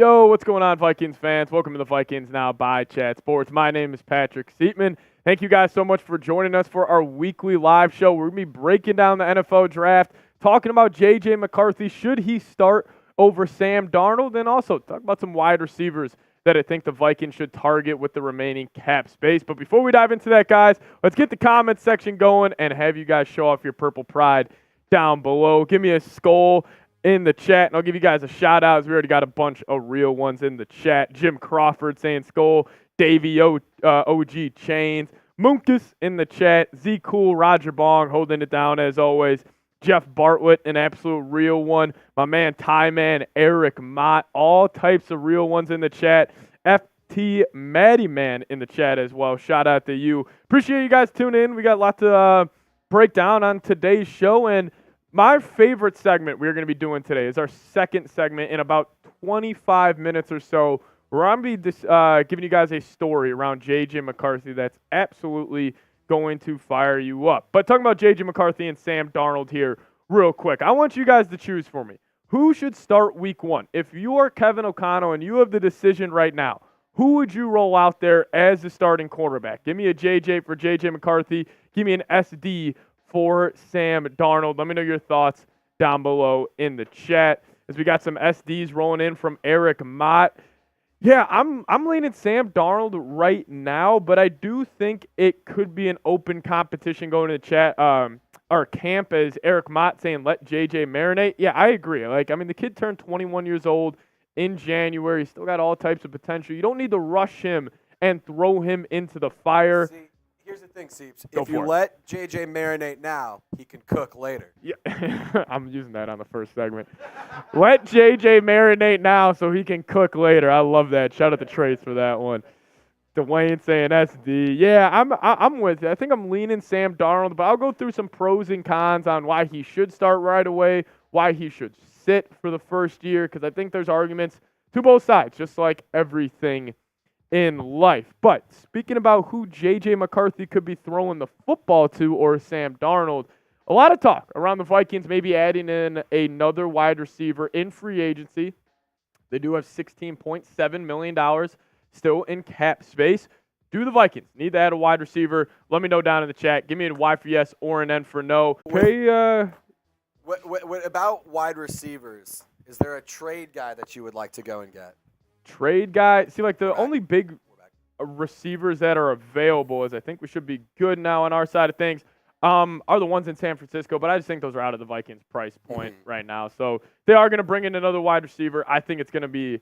Yo, what's going on, Vikings fans? Welcome to the Vikings Now by Chat Sports. My name is Patrick Siepman. Thank you guys so much for joining us for our weekly live show. We're going to be breaking down the NFL draft, talking about J.J. McCarthy. Should he start over Sam Darnold? And also talk about some wide receivers that I think the Vikings should target with the remaining cap space. But before we dive into that, guys, let's get the comment section going and have you guys show off your purple pride down below. Give me a skull in the chat, and I'll give you guys a shout out as we already got a bunch of real ones in the chat. Jim Crawford saying skull, Davey OG Chains, Munkus in the chat, Z Cool, Roger Bong holding it down as always, Jeff Bartlett, an absolute real one, my man Ty Man, Eric Mott, all types of real ones in the chat, FT Maddie Man in the chat as well. Shout out to you. Appreciate you guys tuning in. We got a lot to break down on today's show, and my favorite segment we're going to be doing today is our second segment in about 25 minutes or so. We're going to be giving you guys a story around J.J. McCarthy that's absolutely going to fire you up. But talking about J.J. McCarthy and Sam Darnold here real quick, I want you guys to choose for me. Who should start week one? If you are Kevin O'Connell and you have the decision right now, who would you roll out there as the starting quarterback? Give me a J.J. for J.J. McCarthy. Give me an SD for Sam Darnold. Let me know your thoughts down below in the chat. As we got some SDs rolling in from Eric Mott. Yeah, I'm leaning Sam Darnold right now, but I do think it could be an open competition going to the chat. Our camp as Eric Mott saying let JJ marinate. Yeah, I agree. The kid turned 21 years old in January. He's still got all types of potential. You don't need to rush him and throw him into the fire. See, here's the thing, Seeps. If you let JJ marinate now, he can cook later. Yeah, I'm using that on the first segment. Let JJ marinate now so he can cook later. I love that. Shout out to Trace for that one. Dwayne saying SD. Yeah, I'm with you. I think I'm leaning Sam Darnold, but I'll go through some pros and cons on why he should start right away, why he should sit for the first year, because I think there's arguments to both sides, just like everything in life. But speaking about who J.J. McCarthy could be throwing the football to or Sam Darnold, a lot of talk around the Vikings maybe adding in another wide receiver in free agency. They do have $16.7 million still in cap space. Do the Vikings need to add a wide receiver? Let me know down in the chat. Give me a Y for yes or an N for no. Okay, What about wide receivers? Is there a trade guy that you would like to go and get? Trade guy. See, the only big receivers that are available is I think we should be good now on our side of things are the ones in San Francisco, but I just think those are out of the Vikings price point right now. So they are going to bring in another wide receiver. I think it's going to be,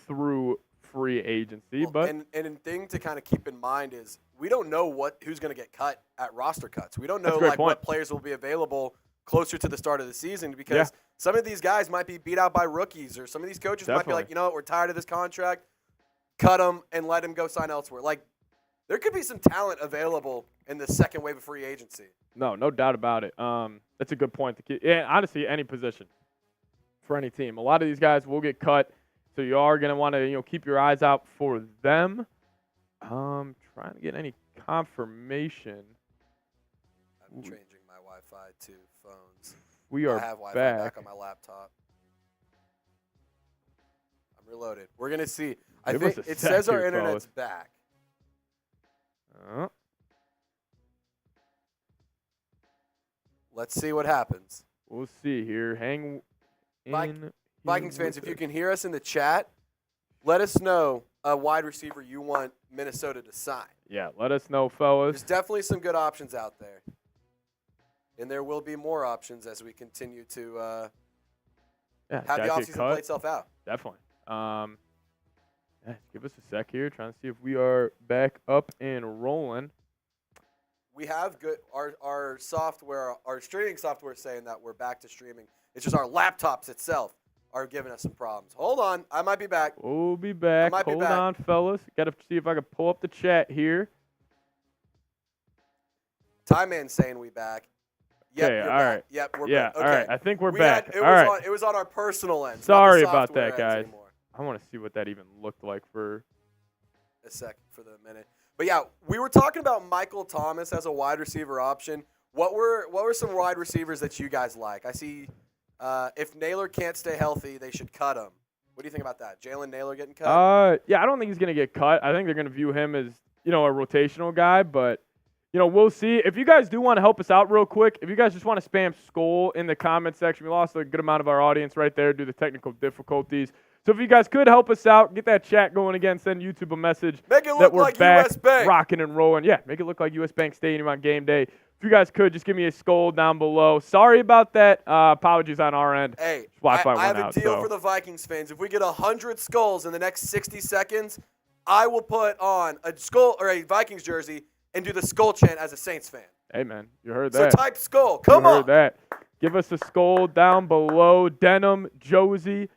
through free agency. And a thing to kind of keep in mind is we don't know who's going to get cut at roster cuts. We don't know what players will be available closer to the start of the season because some of these guys might be beat out by rookies, or some of these coaches might be like, we're tired of this contract, cut him and let him go sign elsewhere. There could be some talent available in the second wave of free agency. No doubt about it. That's a good point. Honestly, any position for any team. A lot of these guys will get cut, so you are going to want to keep your eyes out for them. Trying to get any confirmation. I'm changing my Wi-Fi to phones. We are I have Wi-Fi back on my laptop. I'm reloaded. We're going to see. I think it says our internet's back. Let's see what happens. We'll see here. Hang in. Vikings fans, if you can hear us in the chat, let us know a wide receiver you want Minnesota to sign. Yeah, let us know, fellas. There's definitely some good options out there. And there will be more options as we continue to have the offseason play itself out. Definitely. Give us a sec here. Trying to see if we are back up and rolling. We have good our software, our streaming software is saying that we're back to streaming. It's just our laptops itself are giving us some problems. Hold on. I might be back. We'll be back. Hold on, fellas. Got to see if I can pull up the chat here. Time Man's saying we back. Yep, okay, all right. Yep, we're back. Okay. All right, I think we're back. It was on our personal end. Sorry about that, guys. I want to see what that even looked like for a sec, for the minute. But yeah, we were talking about Michael Thomas as a wide receiver option. What were some wide receivers that you guys like? I see if Naylor can't stay healthy, they should cut him. What do you think about that? Jalen Nailor getting cut? Yeah, I don't think he's going to get cut. I think they're going to view him as, a rotational guy, but, we'll see. If you guys do want to help us out real quick, if you guys just want to spam Skol in the comment section, we lost a good amount of our audience right there due to technical difficulties. So if you guys could help us out, get that chat going again, send YouTube a message make it look like back, US Bank, rocking and rolling. Yeah, make it look like US Bank Stadium on game day. If you guys could, just give me a Skol down below. Sorry about that. Apologies on our end. Hey, Wi-Fi I have went a deal out, for the Vikings fans. If we get 100 Skulls in the next 60 seconds, I will put on a Skull or a Vikings jersey and do the Skull chant as a Saints fan. Hey, man, you heard that. So type Skull. Come on. You heard that. Give us a Skol down below. Denim, Josie,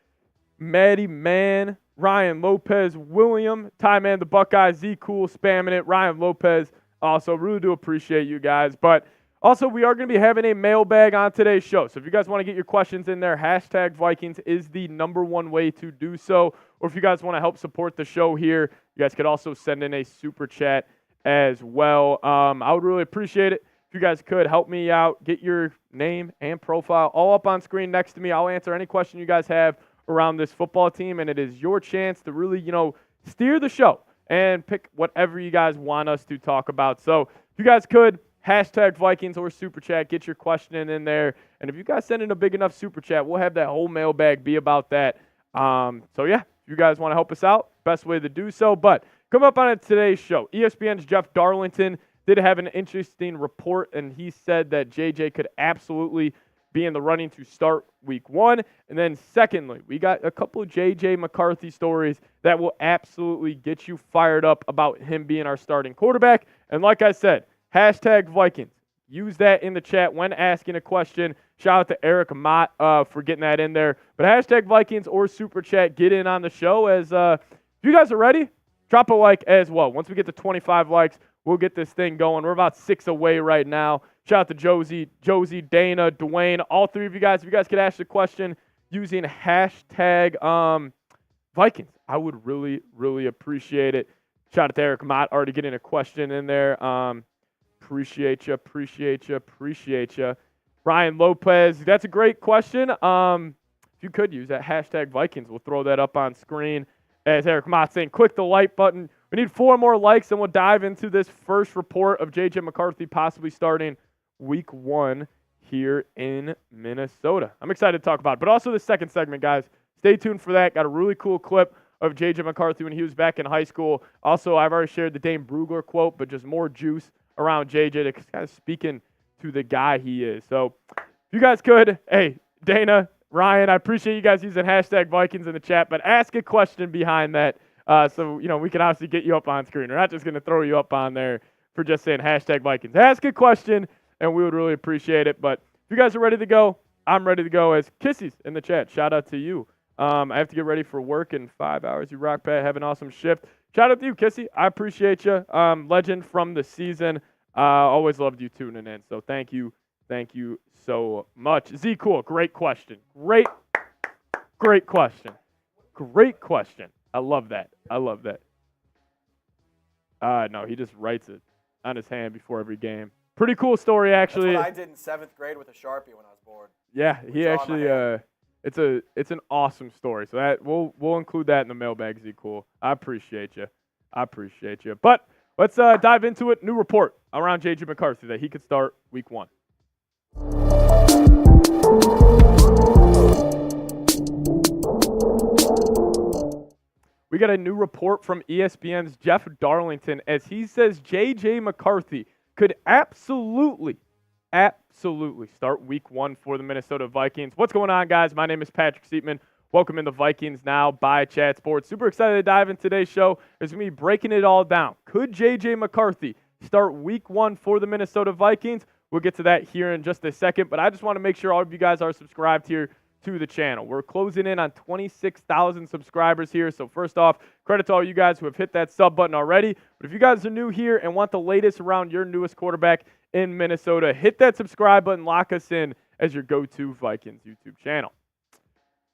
Maddie Man, Ryan Lopez, William, Ty Man, the Buckeye, Z Cool spamming it, Ryan Lopez. Also, really do appreciate you guys. But also, we are going to be having a mailbag on today's show. So if you guys want to get your questions in there, hashtag Vikings is the #1 way to do so. Or if you guys want to help support the show here, you guys could also send in a super chat as well. I would really appreciate it if you guys could help me out, get your name and profile all up on screen next to me. I'll answer any question you guys have around this football team, and it is your chance to really, steer the show and pick whatever you guys want us to talk about. So if you guys could, hashtag Vikings or super chat, get your question in there. And if you guys send in a big enough super chat, we'll have that whole mailbag be about that. So yeah, if you guys want to help us out, best way to do so. But come up on today's show, ESPN's Jeff Darlington did have an interesting report, and he said that JJ could absolutely be in the running to start week 1. And then secondly, we got a couple of JJ McCarthy stories that will absolutely get you fired up about him being our starting quarterback. And like I said, hashtag Vikings. Use that in the chat when asking a question. Shout out to Eric Mott for getting that in there. But hashtag Vikings or super chat, get in on the show. As if you guys are ready, drop a like as well. Once we get to 25 likes, we'll get this thing going. We're about 6 away right now. Shout out to Josie, Dana, Dwayne, all 3 of you guys. If you guys could ask the question using hashtag Vikings, I would really, really appreciate it. Shout out to Eric Mott already getting a question in there. Appreciate you. Ryan Lopez, that's a great question. If you could use that hashtag Vikings, we'll throw that up on screen. As Eric Mott saying, click the like button. We need 4 more likes, and we'll dive into this first report of J.J. McCarthy possibly starting week 1 here in Minnesota. I'm excited to talk about it. But also the second segment, guys. Stay tuned for that. Got a really cool clip of J.J. McCarthy when he was back in high school. Also, I've already shared the Dane Brugler quote, but just more juice around J.J. to kind of speaking to the guy he is. So if you guys could, hey, Dana, Ryan, I appreciate you guys using hashtag Vikings in the chat, but ask a question behind that so, we can obviously get you up on screen. We're not just going to throw you up on there for just saying hashtag Vikings. Ask a question, and we would really appreciate it. But if you guys are ready to go, I'm ready to go. As Kissy's in the chat, shout out to you. I have to get ready for work in 5 hours. You rock, Pat. Have an awesome shift. Shout out to you, Kissy. I appreciate you. Legend from the season. Always loved you tuning in. So thank you. Thank you so much. Z Cool, great question. Great question. Great question. I love that. No, he just writes it on his hand before every game. Pretty cool story, actually. That's what I did in 7th grade with a Sharpie when I was bored. Yeah, he actually it's an awesome story. So that we'll include that in the mailbag, Z Cool. I appreciate you. But let's dive into it. New report around J.J. McCarthy that he could start week 1. We got a new report from ESPN's Jeff Darlington as he says J.J. McCarthy could absolutely start week 1 for the Minnesota Vikings. What's going on, guys? My name is Patrick Siepman. Welcome into Vikings Now by Chat Sports. Super excited to dive into today's show. It's going to be breaking it all down. Could J.J. McCarthy start week 1 for the Minnesota Vikings? We'll get to that here in just a second, but I just want to make sure all of you guys are subscribed here to the channel. We're closing in on 26,000 subscribers here. So first off, credit to all you guys who have hit that sub button already. But if you guys are new here and want the latest around your newest quarterback in Minnesota, hit that subscribe button, lock us in as your go-to Vikings YouTube channel.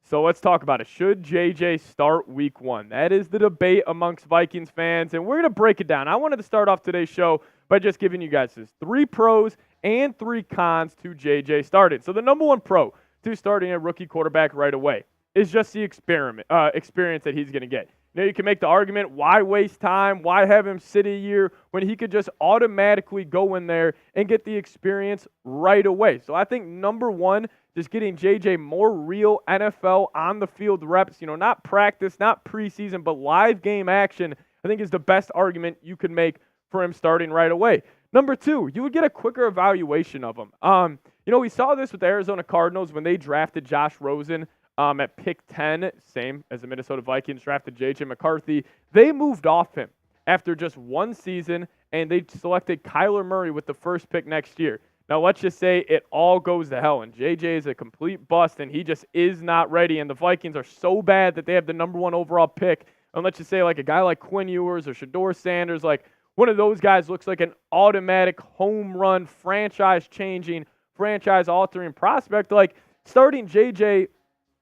So let's talk about it. Should JJ start week 1? That is the debate amongst Vikings fans, and we're going to break it down. I wanted to start off today's show by just giving you guys 3 pros and 3 cons to JJ starting. So the number 1 pro to starting a rookie quarterback right away. is just the experience that he's going to get. You can make the argument, why waste time? Why have him sit a year when he could just automatically go in there and get the experience right away? So I think number one, just getting JJ more real NFL on the field reps, not practice, not preseason, but live game action, I think is the best argument you can make for him starting right away. Number two, you would get a quicker evaluation of him. We saw this with the Arizona Cardinals when they drafted Josh Rosen at pick 10, same as the Minnesota Vikings drafted J.J. McCarthy. They moved off him after just one season, and they selected Kyler Murray with the first pick next year. Now, let's just say it all goes to hell, and J.J. is a complete bust, and he just is not ready, and the Vikings are so bad that they have the number one overall pick. And let's just say like a guy like Quinn Ewers or Shedeur Sanders, like one of those guys looks like an automatic home run, franchise-changing, franchise-altering prospect. Like starting J.J.,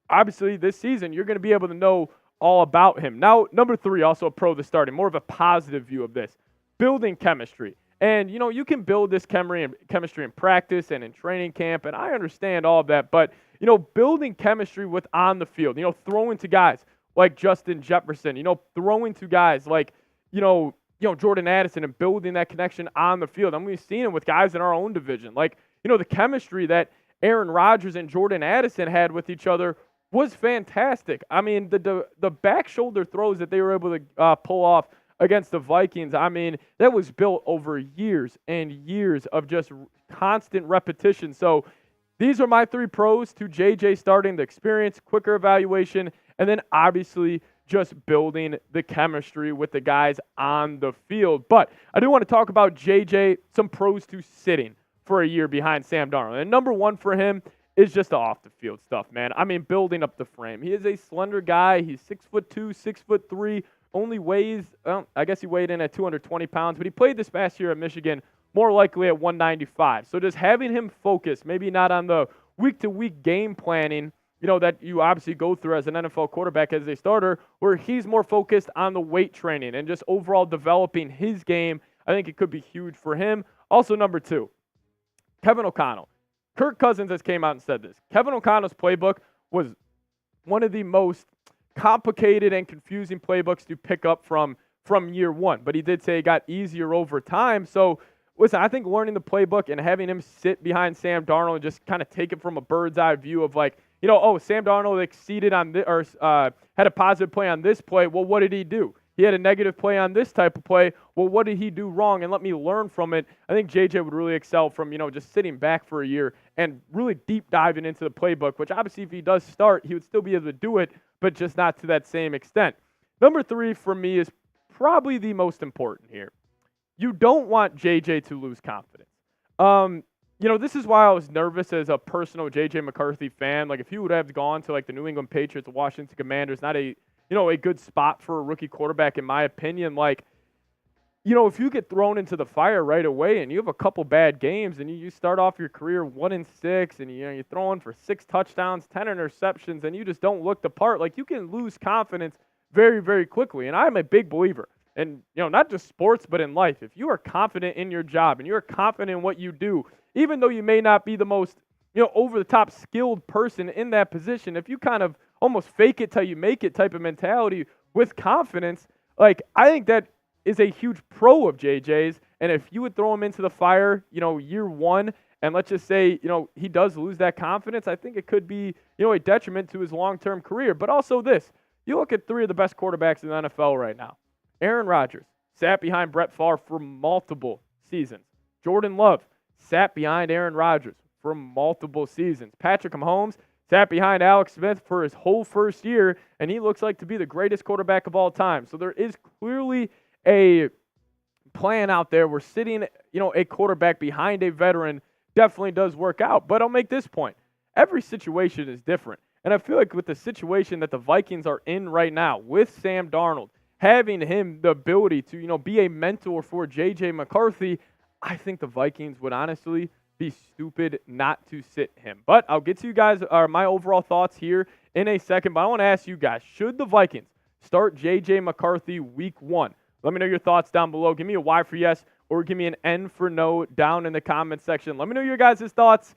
obviously, this season, you're going to be able to know all about him. Now, number three, also a pro of the starting, more of a positive view of this, building chemistry. And, you can build this chemistry in practice and in training camp, and I understand all of that. But, building chemistry with on the field, throwing to guys like Justin Jefferson, throwing to guys like, Jordan Addison and building that connection on the field. We've seen it with guys in our own division. Like, the chemistry that Aaron Rodgers and Jordan Addison had with each other was fantastic. I mean, the back shoulder throws that they were able to pull off against the Vikings, I mean, that was built over years and years of just constant repetition. So these are my three pros to JJ starting: the experience, quicker evaluation, and then obviously just building the chemistry with the guys on the field. But I do want to talk about JJ, some pros to sitting for a year behind Sam Darnold. And number one for him is just the off-the-field stuff, man. I mean, building up the frame. He is a slender guy. He's 6'2", 6'3", only weighs, I guess he weighed in at 220 pounds, but he played this past year at Michigan more likely at 195. So just having him focus, maybe not on the week-to-week game planning, that you obviously go through as an NFL quarterback as a starter, where he's more focused on the weight training and just overall developing his game, I think it could be huge for him. Also, number two, Kevin O'Connell. Kirk Cousins has came out and said this. Kevin O'Connell's playbook was one of the most complicated and confusing playbooks to pick up from year one. But he did say it got easier over time. So, listen, I think learning the playbook and having him sit behind Sam Darnold and just kind of take it from a bird's eye view of like, Sam Darnold exceeded on this, or had a positive play on this play. Well, what did he do? He had a negative play on this type of play. Well, what did he do wrong? And let me learn from it. I think JJ would really excel from, just sitting back for a year and really deep diving into the playbook, which obviously if he does start, he would still be able to do it, but just not to that same extent. Number three for me is probably the most important here. You don't want JJ to lose confidence. This is why I was nervous as a personal JJ McCarthy fan. Like if he would have gone to like the New England Patriots, the Washington Commanders, not a good spot for a rookie quarterback, in my opinion. Like, if you get thrown into the fire right away and you have a couple bad games and you start off your career 1-6 and you're throwing for 6 touchdowns, 10 interceptions, and you just don't look the part, like you can lose confidence very, very quickly. And I'm a big believer, and not just sports, but in life. If you are confident in your job and you're confident in what you do, even though you may not be the most over-the-top skilled person in that position, if you kind of almost fake it till you make it type of mentality with confidence, like I think that is a huge pro of JJ's. And if you would throw him into the fire, year one, and let's just say, he does lose that confidence, I think it could be, a detriment to his long-term career. But also this, you look at three of the best quarterbacks in the NFL right now. Aaron Rodgers sat behind Brett Favre for multiple seasons. Jordan Love sat behind Aaron Rodgers for multiple seasons. Patrick Mahomes sat behind Alex Smith for his whole first year, and he looks like to be the greatest quarterback of all time. So there is clearly a plan out there where sitting, a quarterback behind a veteran definitely does work out. But I'll make this point. Every situation is different. And I feel like with the situation that the Vikings are in right now, with Sam Darnold, having him the ability to, be a mentor for J.J. McCarthy, I think the Vikings would honestly be stupid not to sit him. But I'll get to you guys my overall thoughts here in a second. But I want to ask you guys, should the Vikings start J.J. McCarthy week one? Let me know your thoughts down below. Give me a Y for yes or give me an N for no down in the comments section. Let me know your guys' thoughts,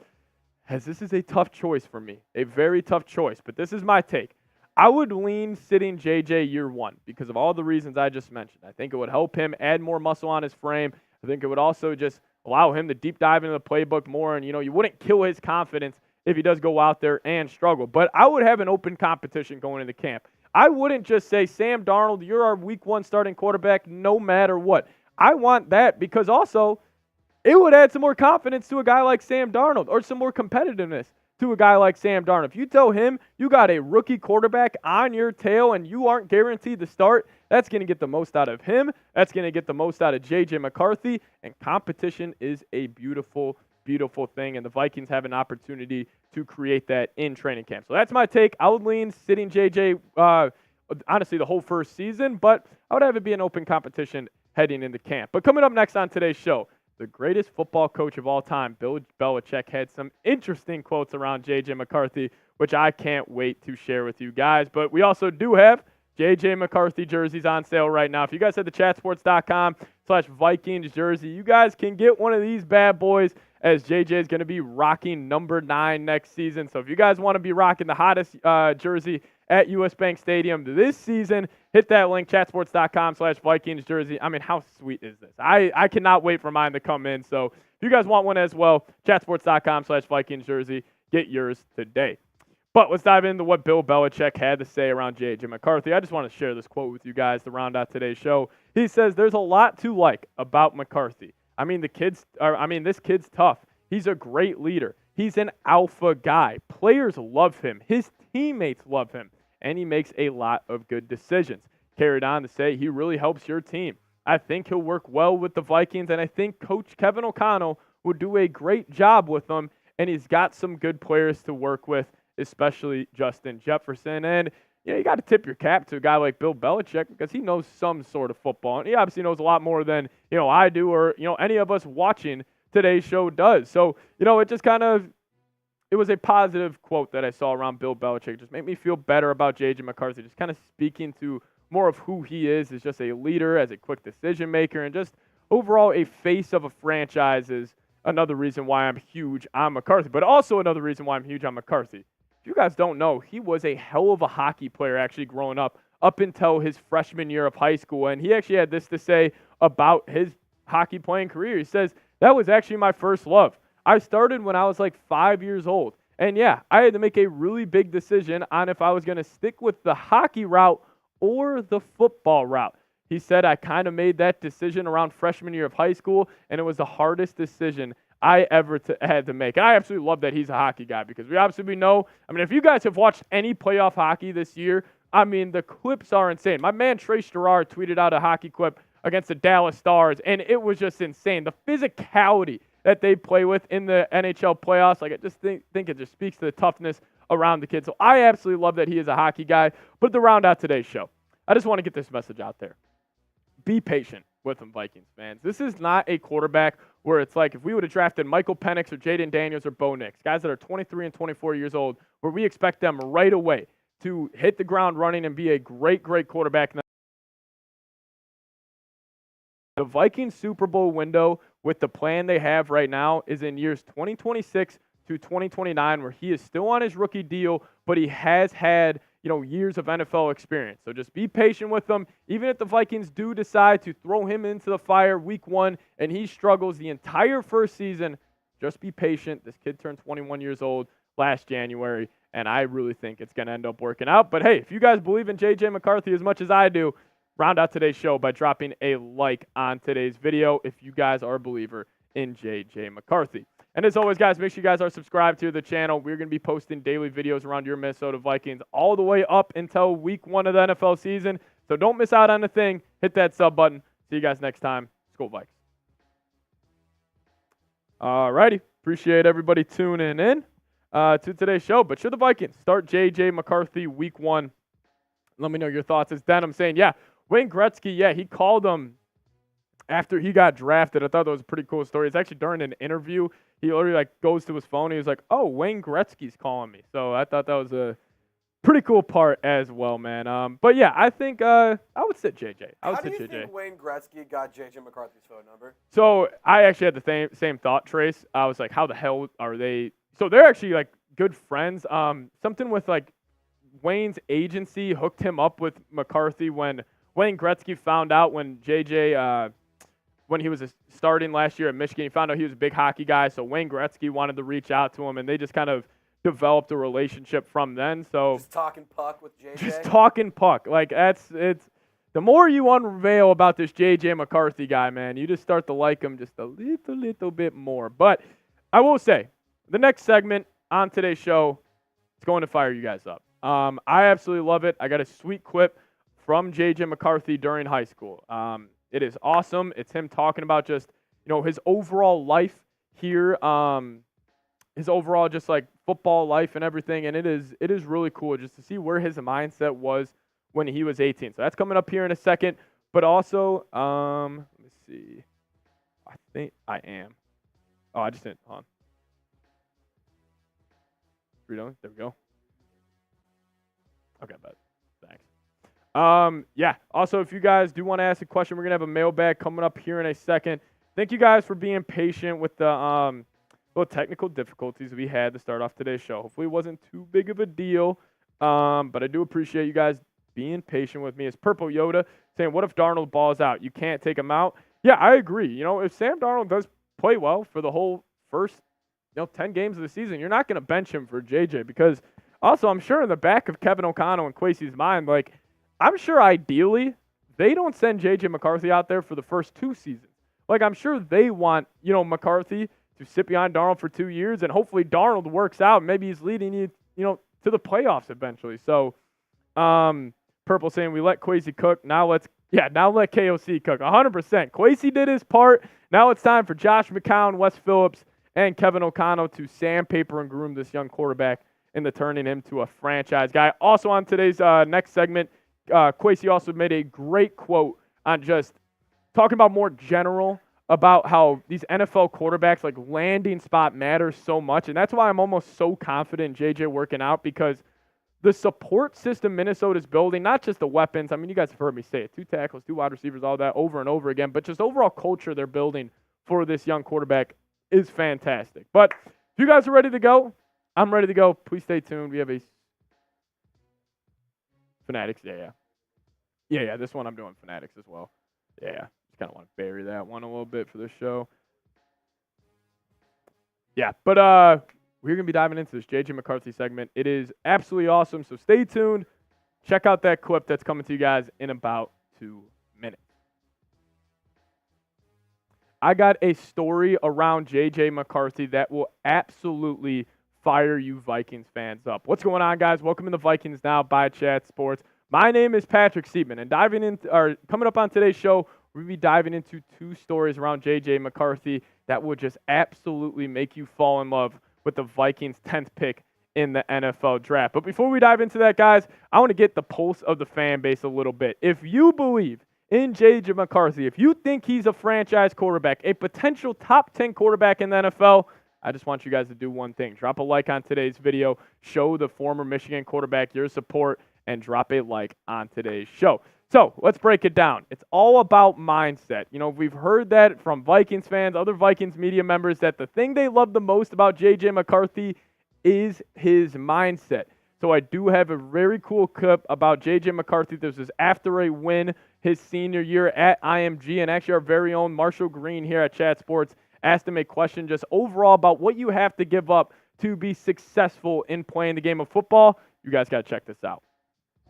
as this is a tough choice for me, a very tough choice. But this is my take. I would lean sitting JJ year one because of all the reasons I just mentioned. I think it would help him add more muscle on his frame. I think it would also just allow him to deep dive into the playbook more. And, you wouldn't kill his confidence if he does go out there and struggle. But I would have an open competition going into camp. I wouldn't just say, Sam Darnold, you're our week one starting quarterback no matter what. I want that because also it would add some more confidence to a guy like Sam Darnold or some more competitiveness to a guy like Sam Darnold. If you tell him you got a rookie quarterback on your tail and you aren't guaranteed to start, that's going to get the most out of him. That's going to get the most out of J.J. McCarthy. And competition is a beautiful, beautiful thing. And the Vikings have an opportunity to create that in training camp. So that's my take. I would lean sitting J.J. Honestly the whole first season, but I would have it be an open competition heading into camp. But coming up next on today's show, the greatest football coach of all time, Bill Belichick, had some interesting quotes around J.J. McCarthy, which I can't wait to share with you guys. But we also do have J.J. McCarthy jerseys on sale right now. If you guys head to chatsports.com/Vikings jersey, you guys can get one of these bad boys as J.J. is going to be rocking number 9 next season. So if you guys want to be rocking the hottest jersey at US Bank Stadium this season, hit that link, chatsports.com/Vikings jersey. I mean, how sweet is this? I cannot wait for mine to come in. So if you guys want one as well, chatsports.com/Vikings jersey, get yours today. But let's dive into what Bill Belichick had to say around J.J. McCarthy. I just want to share this quote with you guys to round out today's show. He says, "There's a lot to like about McCarthy. I mean, this kid's tough. He's a great leader. He's an alpha guy. Players love him. His teammates love him. And he makes a lot of good decisions." Carried on to say, "He really helps your team. I think he'll work well with the Vikings, and I think Coach Kevin O'Connell will do a great job with them, and he's got some good players to work with, especially Justin Jefferson." And you got to tip your cap to a guy like Bill Belichick because he knows some sort of football, and he obviously knows a lot more than I do or any of us watching today's show does. So it just kind of it was a positive quote that I saw around Bill Belichick. Just made me feel better about J.J. McCarthy, just kind of speaking to more of who he is as just a leader, as a quick decision maker, and just overall a face of a franchise is another reason why I'm huge on McCarthy, but also another reason why I'm huge on McCarthy. If you guys don't know, he was a hell of a hockey player actually growing up until his freshman year of high school, and he actually had this to say about his hockey playing career. He says, "That was actually my first love. I started when I was like 5 years old. And yeah, I had to make a really big decision on if I was going to stick with the hockey route or the football route." He said, "I kind of made that decision around freshman year of high school, and it was the hardest decision I ever had to make." And I absolutely love that he's a hockey guy because we obviously know, if you guys have watched any playoff hockey this year, the clips are insane. My man Trace Gerard tweeted out a hockey clip against the Dallas Stars, and it was just insane. The physicality that they play with in the NHL playoffs, I just think it just speaks to the toughness around the kid. So I absolutely love that he is a hockey guy. But to round out today's show, I just want to get this message out there. Be patient with them, Vikings fans. This is not a quarterback where it's like if we would have drafted Michael Penix or Jaden Daniels or Bo Nix, guys that are 23 and 24 years old, where we expect them right away to hit the ground running and be a great, great quarterback. The Vikings Super Bowl window with the plan they have right now is in years 2026 to 2029, where he is still on his rookie deal, but he has had years of NFL experience. So just be patient with him. Even if the Vikings do decide to throw him into the fire week 1 and he struggles the entire first season, just be patient. This kid turned 21 years old last January, and I really think it's going to end up working out. But hey, if you guys believe in J.J. McCarthy as much as I do, round out today's show by dropping a like on today's video if you guys are a believer in J.J. McCarthy. And as always, guys, make sure you guys are subscribed to the channel. We're going to be posting daily videos around your Minnesota Vikings all the way up until week 1 of the NFL season. So don't miss out on a thing. Hit that sub button. See you guys next time. Skol Vikes. All righty. Appreciate everybody tuning in to today's show. But should the Vikings start J.J. McCarthy week 1? Let me know your thoughts. As Denham saying, yeah, Wayne Gretzky, he called him after he got drafted. I thought that was a pretty cool story. It's actually during an interview. He literally goes to his phone. He was like, "Oh, Wayne Gretzky's calling me." So I thought that was a pretty cool part as well, man. But yeah, I think I would sit JJ. How do you think Wayne Gretzky got JJ McCarthy's phone number? So I actually had the same thought, Trace. I was like, how the hell are they? So they're actually good friends. Something with Wayne's agency hooked him up with McCarthy when Wayne Gretzky found out when JJ when he was starting last year at Michigan. He found out he was a big hockey guy, so Wayne Gretzky wanted to reach out to him, and they just kind of developed a relationship from then. So just talking puck with JJ. Just talking puck. Like it's the more you unveil about this JJ McCarthy guy, man, you just start to like him just a little bit more. But I will say, the next segment on today's show is going to fire you guys up. I absolutely love it. I got a sweet clip from JJ McCarthy during high school. It is awesome. It's him talking about just, his overall life here, his overall just like football life and everything. And it is really cool just to see where his mindset was when he was 18. So that's coming up here in a second. But also, let me see. I think I am. Oh, I just didn't. Hold on. There we go. Okay, but thanks. Yeah. Also, if you guys do want to ask a question, we're gonna have a mailbag coming up here in a second. Thank you guys for being patient with the little technical difficulties we had to start off today's show. Hopefully, it wasn't too big of a deal. But I do appreciate you guys being patient with me. It's Purple Yoda saying, "What if Darnold balls out? You can't take him out." Yeah, I agree. If Sam Darnold does play well for the whole first 10 games of the season, you're not going to bench him for JJ, because also I'm sure in the back of Kevin O'Connell and Kwesi's mind, like, I'm sure ideally they don't send JJ McCarthy out there for the first 2 seasons. Like, I'm sure they want, McCarthy to sit behind Darnold for 2 years, and hopefully Darnold works out. Maybe he's leading you, to the playoffs eventually. So, Purple saying we let Kwesi cook. Now let KOC cook. 100%. Kwesi did his part. Now it's time for Josh McCown, Wes Phillips, and Kevin O'Connell to sandpaper and groom this young quarterback into turning him to a franchise guy. Also on today's next segment, Kwesi also made a great quote on just talking about more general about how these NFL quarterbacks, like, landing spot matters so much. And that's why I'm almost so confident in JJ working out, because the support system Minnesota's building, not just the weapons. I mean, you guys have heard me say it. 2 tackles, 2 wide receivers, all that over and over again. But just overall culture they're building for this young quarterback is fantastic. But if you guys are ready to go, I'm ready to go. Please stay tuned. We have a Fanatics. Yeah, this one I'm doing Fanatics as well. Yeah, just kind of want to bury that one a little bit for this show. Yeah, but we're going to be diving into this JJ McCarthy segment. It is absolutely awesome, so stay tuned. Check out that clip that's coming to you guys in about 2 minutes. I got a story around JJ McCarthy that will absolutely fire you Vikings fans up. What's going on, guys? Welcome to the Vikings Now by Chat Sports. My name is Patrick Siepman, and coming up on today's show, we'll be diving into 2 stories around JJ McCarthy that will just absolutely make you fall in love with the Vikings' 10th pick in the NFL draft. But before we dive into that, guys, I want to get the pulse of the fan base a little bit. If you believe in JJ McCarthy, if you think he's a franchise quarterback, a potential top 10 quarterback in the NFL, I just want you guys to do one thing. Drop a like on today's video, show the former Michigan quarterback your support, and drop a like on today's show. So let's break it down. It's all about mindset. We've heard that from Vikings fans, other Vikings media members, that the thing they love the most about JJ McCarthy is his mindset. So I do have a very cool clip about JJ McCarthy. This was after a win his senior year at IMG, and actually our very own Marshall Green here at Chat Sports asked him a question just overall about what you have to give up to be successful in playing the game of football. You guys got to check this out.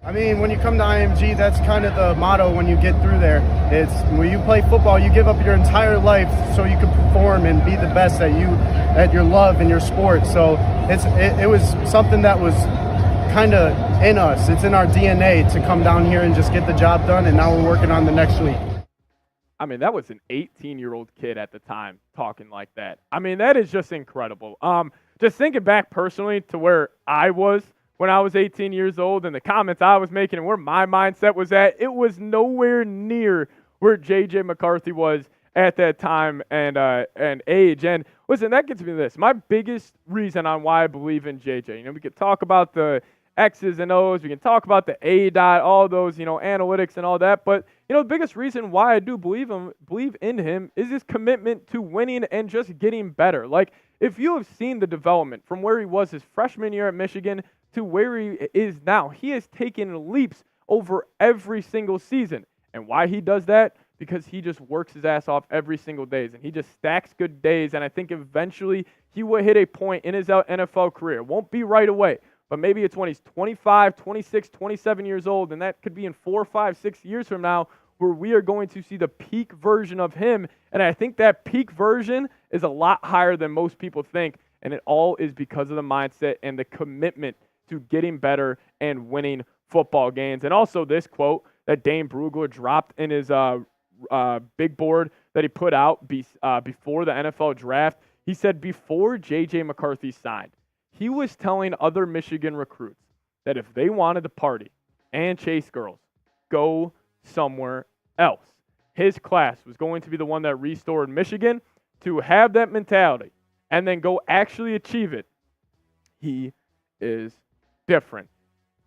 I mean, when you come to IMG, that's kind of the motto when you get through there. It's when you play football, you give up your entire life so you can perform and be the best at your love and your sport. So it was something that was kind of in us. It's in our DNA to come down here and just get the job done, and now we're working on the next week. I mean, that was an 18-year-old kid at the time talking like that. I mean, that is just incredible. Just thinking back personally to where I was when I was 18 years old and the comments I was making and where my mindset was at, it was nowhere near where JJ McCarthy was at that time and age. And listen, that gets me to this. My biggest reason on why I believe in JJ, we could talk about the X's and O's, we can talk about the A dot, all those, analytics and all that. But, the biggest reason why I do believe in him is his commitment to winning and just getting better. Like, if you have seen the development from where he was his freshman year at Michigan to where he is now. He has taken leaps over every single season. And why he does that? Because he just works his ass off every single day, and he just stacks good days. And I think eventually he will hit a point in his NFL career. It won't be right away, but maybe it's when he's 25, 26, 27 years old, and that could be in 4, 5, 6 years from now, where we are going to see the peak version of him. And I think that peak version is a lot higher than most people think, and it all is because of the mindset and the commitment to getting better and winning football games. And also this quote that Dane Brugler dropped in his big board that he put out before the NFL draft. He said before J.J. McCarthy signed, he was telling other Michigan recruits that if they wanted to party and chase girls, go somewhere else. His class was going to be the one that restored Michigan to have that mentality and then go actually achieve it. He is different.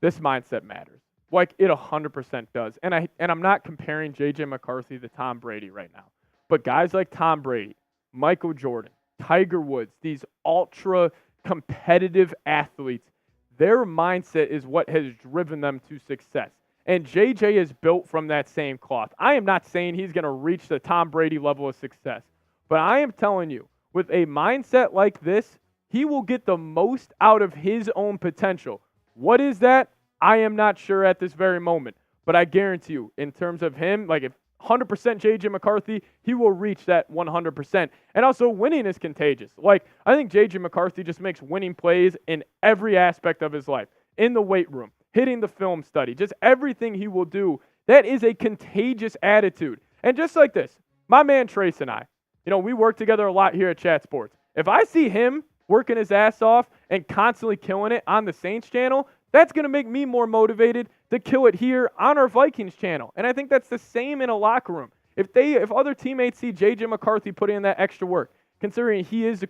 This mindset matters. Like it 100% does. And I'm not comparing J.J. McCarthy to Tom Brady right now. But guys like Tom Brady, Michael Jordan, Tiger Woods, these ultra competitive athletes, their mindset is what has driven them to success. And J.J. is built from that same cloth. I am not saying he's going to reach the Tom Brady level of success. But I am telling you, with a mindset like this, he will get the most out of his own potential. What is that? I am not sure at this very moment, but I guarantee you, in terms of him, like if 100% J.J. McCarthy, he will reach that 100%. And also, winning is contagious. Like, I think J.J. McCarthy just makes winning plays in every aspect of his life. In the weight room, hitting the film study, just everything he will do, that is a contagious attitude. And just like this, my man Trace and I, we work together a lot here at Chat Sports. If I see him working his ass off and constantly killing it on the Saints channel, that's going to make me more motivated to kill it here on our Vikings channel. And I think that's the same in a locker room. If other teammates see J.J. McCarthy putting in that extra work, considering he is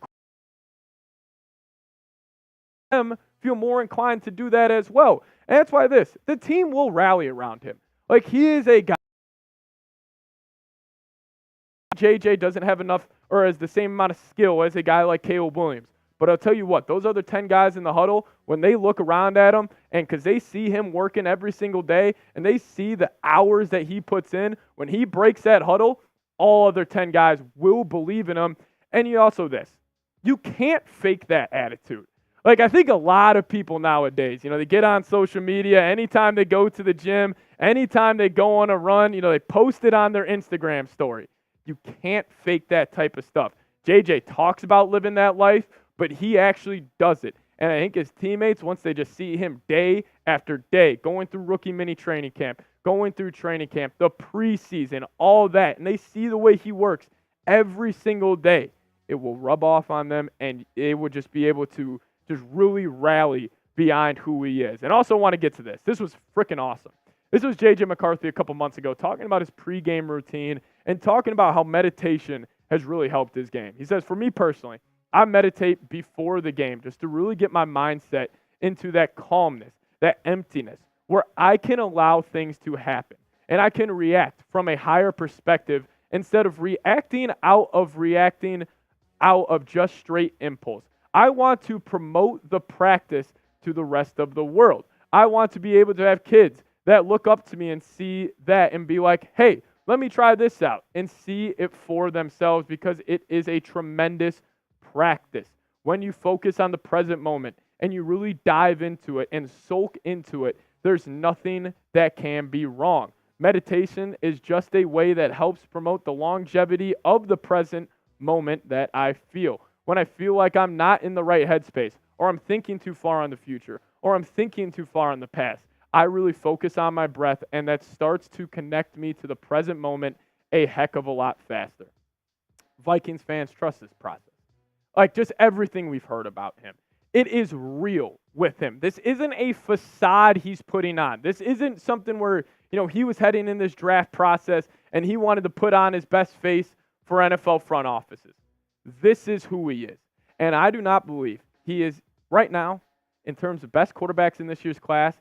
them feel more inclined to do that as well. And that's why the team will rally around him. Like, he is a guy. J.J. doesn't have enough or has the same amount of skill as a guy like Caleb Williams. But I'll tell you what, those other 10 guys in the huddle, when they look around at him, and because they see him working every single day, and they see the hours that he puts in, when he breaks that huddle, all other 10 guys will believe in him. And you can't fake that attitude. Like, I think a lot of people nowadays, they get on social media, anytime they go to the gym, anytime they go on a run, they post it on their Instagram story. You can't fake that type of stuff. JJ talks about living that life, but he actually does it. And I think his teammates, once they just see him day after day, going through rookie mini training camp, going through training camp, the preseason, all that, and they see the way he works every single day, it will rub off on them, and they will just be able to just really rally behind who he is. And also want to get to this. This was freaking awesome. This was J.J. McCarthy a couple months ago talking about his pregame routine and talking about how meditation has really helped his game. He says, for me personally, I meditate before the game just to really get my mindset into that calmness, that emptiness, where I can allow things to happen and I can react from a higher perspective instead of reacting out of just straight impulse. I want to promote the practice to the rest of the world. I want to be able to have kids that look up to me and see that and be like, hey, let me try this out and see it for themselves, because it is a tremendous practice. When you focus on the present moment and you really dive into it and soak into it, there's nothing that can be wrong. Meditation is just a way that helps promote the longevity of the present moment that I feel. When I feel like I'm not in the right headspace, or I'm thinking too far on the future, or I'm thinking too far in the past, I really focus on my breath, and that starts to connect me to the present moment a heck of a lot faster. Vikings fans trust this process. Like, just everything we've heard about him, it is real with him. This isn't a facade he's putting on. This isn't something where, he was heading in this draft process and he wanted to put on his best face for NFL front offices. This is who he is. And I do not believe he is, right now, in terms of best quarterbacks in this year's class,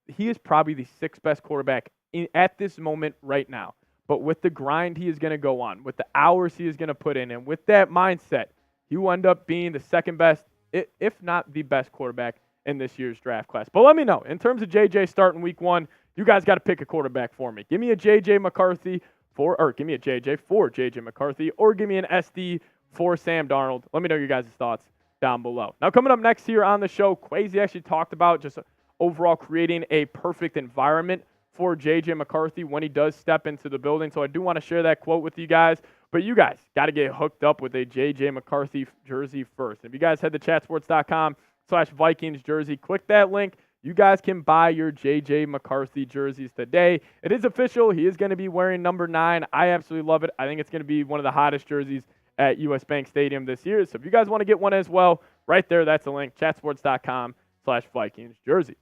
he is probably the sixth best quarterback at this moment right now. But with the grind he is going to go on, with the hours he is going to put in, and with that mindset, he will end up being the second best, if not the best quarterback in this year's draft class. But let me know, in terms of JJ starting week 1, you guys got to pick a quarterback for me. Give me a JJ McCarthy give me a JJ for JJ McCarthy, or give me an SD for Sam Darnold. Let me know your guys' thoughts down below. Now, coming up next here on the show, Kwesi actually talked about just overall creating a perfect environment for JJ McCarthy when he does step into the building. So I do want to share that quote with you guys. But you guys got to get hooked up with a JJ McCarthy jersey first. If you guys head to chatsports.com/Vikings jersey, click that link. You guys can buy your JJ McCarthy jerseys today. It is official. He is going to be wearing number 9. I absolutely love it. I think it's going to be one of the hottest jerseys at US Bank Stadium this year. So if you guys want to get one as well, right there, that's the link, chatsports.com/Vikings jersey.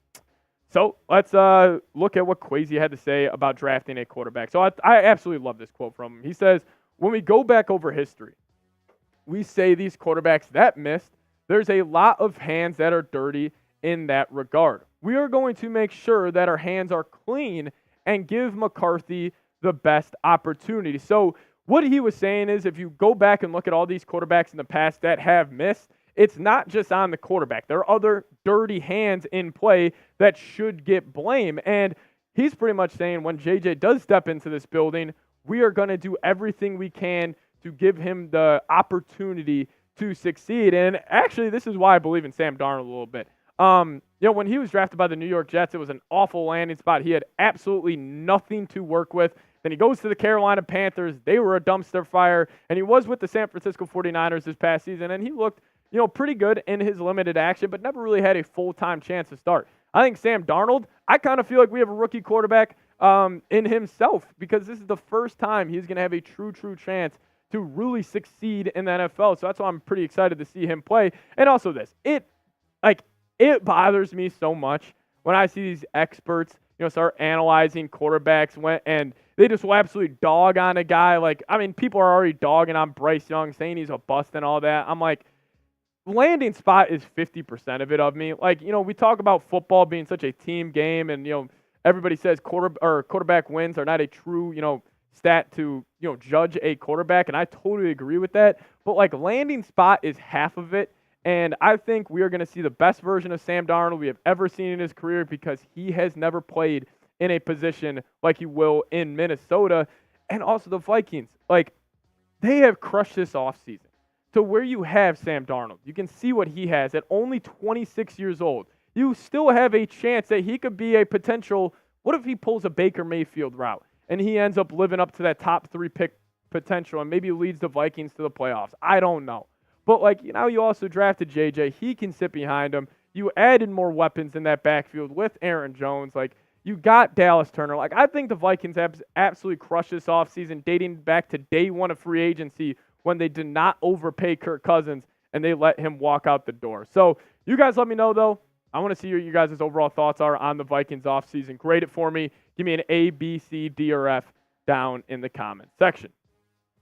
So let's look at what Kwesi had to say about drafting a quarterback. So I absolutely love this quote from him. He says, when we go back over history, we say these quarterbacks that missed, there's a lot of hands that are dirty in that regard. We are going to make sure that our hands are clean and give McCarthy the best opportunity. So what he was saying is, if you go back and look at all these quarterbacks in the past that have missed, it's not just on the quarterback. There are other dirty hands in play that should get blame. And he's pretty much saying when JJ does step into this building, we are going to do everything we can to give him the opportunity to succeed. And actually, this is why I believe in Sam Darnold a little bit. When he was drafted by the New York Jets, it was an awful landing spot. He had absolutely nothing to work with. Then he goes to the Carolina Panthers. They were a dumpster fire. And he was with the San Francisco 49ers this past season, and he looked, pretty good in his limited action, but never really had a full-time chance to start. I think Sam Darnold, I kind of feel like we have a rookie quarterback in himself, because this is the first time he's going to have a true chance to really succeed in the NFL. So that's why I'm pretty excited to see him play. And also this, it bothers me so much when I see these experts, start analyzing quarterbacks and they just will absolutely dog on a guy. People are already dogging on Bryce Young, saying he's a bust and all that. I'm like, landing spot is 50% of it of me. We talk about football being such a team game, and, everybody says quarterback wins are not a true, stat to, judge a quarterback, and I totally agree with that. But, landing spot is half of it. And I think we are going to see the best version of Sam Darnold we have ever seen in his career, because he has never played in a position like he will in Minnesota. And also the Vikings, they have crushed this offseason. So where you have Sam Darnold, you can see what he has at only 26 years old. You still have a chance that he could be a potential, what if he pulls a Baker Mayfield route and he ends up living up to that top 3 pick potential and maybe leads the Vikings to the playoffs? I don't know. But, you also drafted JJ. He can sit behind him. You added more weapons in that backfield with Aaron Jones. You got Dallas Turner. I think the Vikings have absolutely crushed this offseason, dating back to day 1 of free agency when they did not overpay Kirk Cousins and they let him walk out the door. So, you guys let me know, though. I want to see what you guys' overall thoughts are on the Vikings offseason. Grade it for me. Give me an A, B, C, D, or F down in the comment section.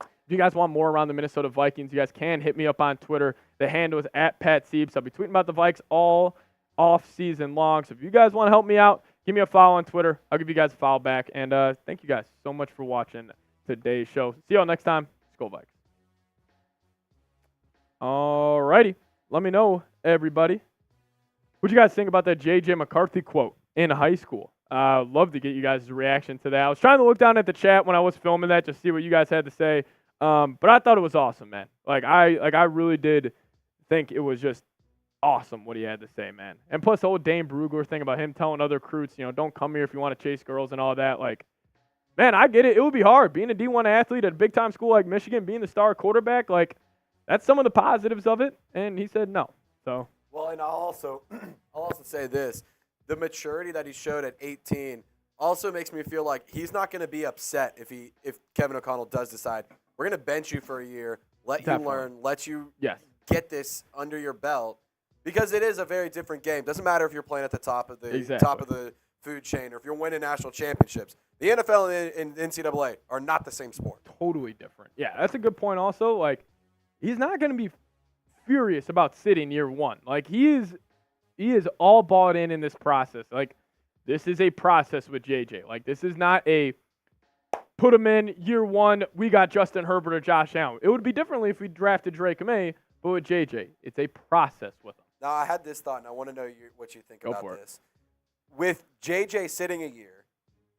If you guys want more around the Minnesota Vikings, you guys can hit me up on Twitter. The handle is @PatSiebs. I'll be tweeting about the Vikes all off-season long. So if you guys want to help me out, give me a follow on Twitter. I'll give you guys a follow back. And thank you guys so much for watching today's show. See you all next time. Skol Vikes. All righty. Let me know, everybody, what you guys think about that J.J. McCarthy quote in high school. Love to get you guys' reaction to that. I was trying to look down at the chat when I was filming that, just see what you guys had to say. But I thought it was awesome, man. I really did think it was just awesome what he had to say, man. And plus the old Dane Brugler thing about him telling other recruits, don't come here if you want to chase girls and all that. Man, I get it. It would be hard being a D1 athlete at a big-time school like Michigan, being the star quarterback. That's some of the positives of it. And he said no. So. Well, and I'll also say this. The maturity that he showed at 18 also makes me feel like he's not going to be upset if Kevin O'Connell does decide, we're going to bench you for a year, let you learn, let you get this under your belt, because it is a very different game. Doesn't matter if you're playing at the top of the food chain or if you're winning national championships. The NFL and NCAA are not the same sport. Totally different. Yeah, that's a good point also. He's not going to be furious about sitting year 1. He is all bought in this process. This is a process with JJ. This is not a put him in year 1, we got Justin Herbert or Josh Allen. It would be differently if we drafted Drake May, but with JJ, it's a process with him. Now, I had this thought, and I want to know what you think about this. With JJ sitting a year,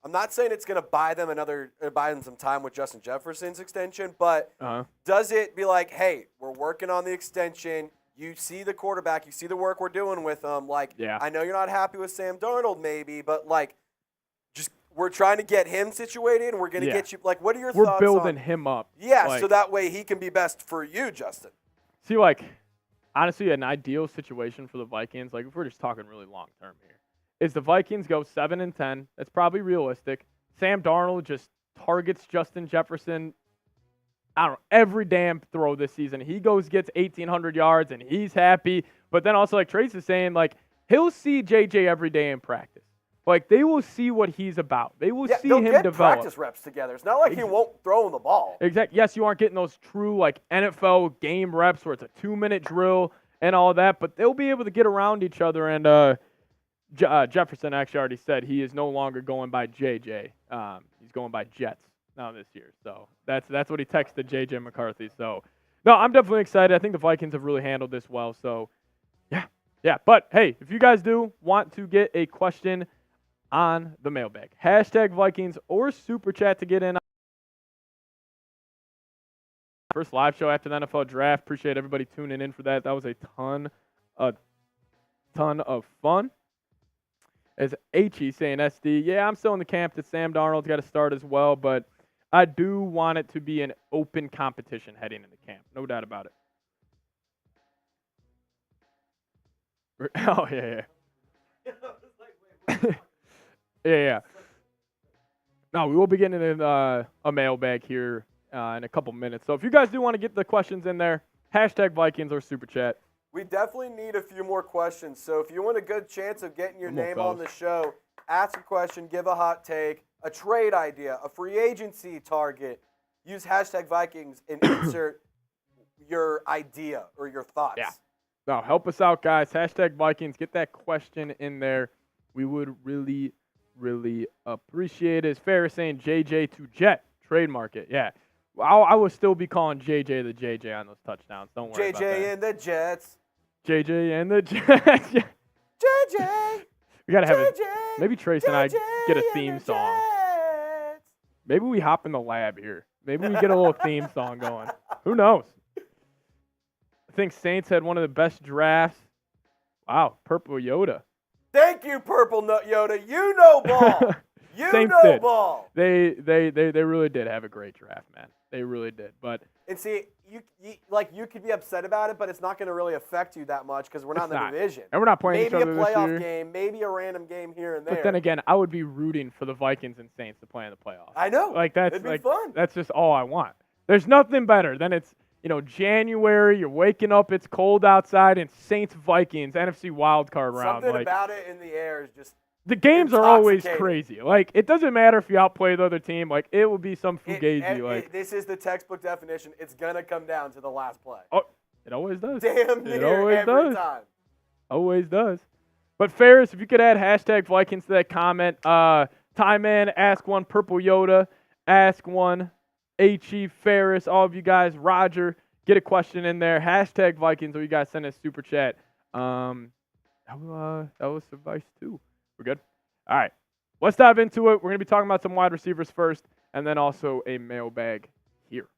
I'm not saying it's going to buy them some time with Justin Jefferson's extension, but does it be like, hey, we're working on the extension. You see the quarterback. You see the work we're doing with him. Like, I know you're not happy with Sam Darnold maybe, but, like, just we're trying to get him situated, and we're going to get you. Like, what are your thoughts on? We're building him up. Yeah, like, so that way he can be best for you, Justin. See, like, honestly, an ideal situation for the Vikings, like, if we're just talking really long-term here, is the Vikings go 7-10. That's probably realistic. Sam Darnold just targets Justin Jefferson, I don't know, every damn throw this season. He gets 1,800 yards, and he's happy. But then also, like Trace is saying, like, he'll see JJ every day in practice. Like, they will see what he's about. They will see him develop. Practice reps together. It's not like he won't throw him the ball. Exactly. Yes, you aren't getting those true, like, NFL game reps where it's a 2-minute drill and all that, but they'll be able to get around each other. And Jefferson actually already said he is no longer going by JJ. He's going by Jets now this year. So that's what he texted JJ McCarthy. So, no, I'm definitely excited. I think the Vikings have really handled this well. So, yeah. But, hey, if you guys do want to get a question on the mailbag, hashtag Vikings or Super Chat to get in. First live show after the NFL draft. Appreciate everybody tuning in for that. That was a ton of fun. As H.E. saying SD, yeah, I'm still in the camp that Sam Darnold's got to start as well, but I do want it to be an open competition heading into camp. No doubt about it. Oh, yeah. Yeah. No, we will be getting in a mailbag here in a couple minutes. So if you guys do want to get the questions in there, hashtag Vikings or Super Chat. We definitely need a few more questions. So if you want a good chance of getting your name on the show, ask a question, give a hot take, a trade idea, a free agency target, use hashtag Vikings and insert your idea or your thoughts. Yeah. No, help us out, guys. Hashtag Vikings. Get that question in there. We would really, really appreciate it. As Ferris saying JJ to Jet. Trademark it. Yeah. I will still be calling JJ the JJ on those touchdowns. Don't worry about that. JJ and the Jets. JJ and the Jets. JJ. We got to have it. Maybe Trace and I get a theme song. Maybe we hop in the lab here. Maybe we get a little theme song going. Who knows? I think Saints had one of the best drafts. Wow, Purple Yoda. Thank you, Purple Nut Yoda. You know ball. Saints know did. Ball. They really did have a great draft, man. They really did. But see, you could be upset about it, but it's not going to really affect you that much because we're not in the division. And we're not playing each other this year. Maybe a playoff game, maybe a random game here and there. But then again, I would be rooting for the Vikings and Saints to play in the playoffs. I know. It'd be fun. That's just all I want. There's nothing better than it's January, you're waking up, it's cold outside, and Saints Vikings NFC wildcard round. Something about it in the air is just. The games are always crazy. Like, it doesn't matter if you outplay the other team. Like, it will be some fugazi. This is the textbook definition. It's going to come down to the last play. Oh, it always does. Damn near every time. Always does. But, Ferris, if you could add hashtag Vikings to that comment. Time Man, Ask One, Purple Yoda, Ask One, H.E. Ferris, all of you guys, Roger, get a question in there. Hashtag Vikings, or you guys send us Super Chat. That will suffice, too. We're good? All right. Let's dive into it. We're going to be talking about some wide receivers first, and then also a mailbag here.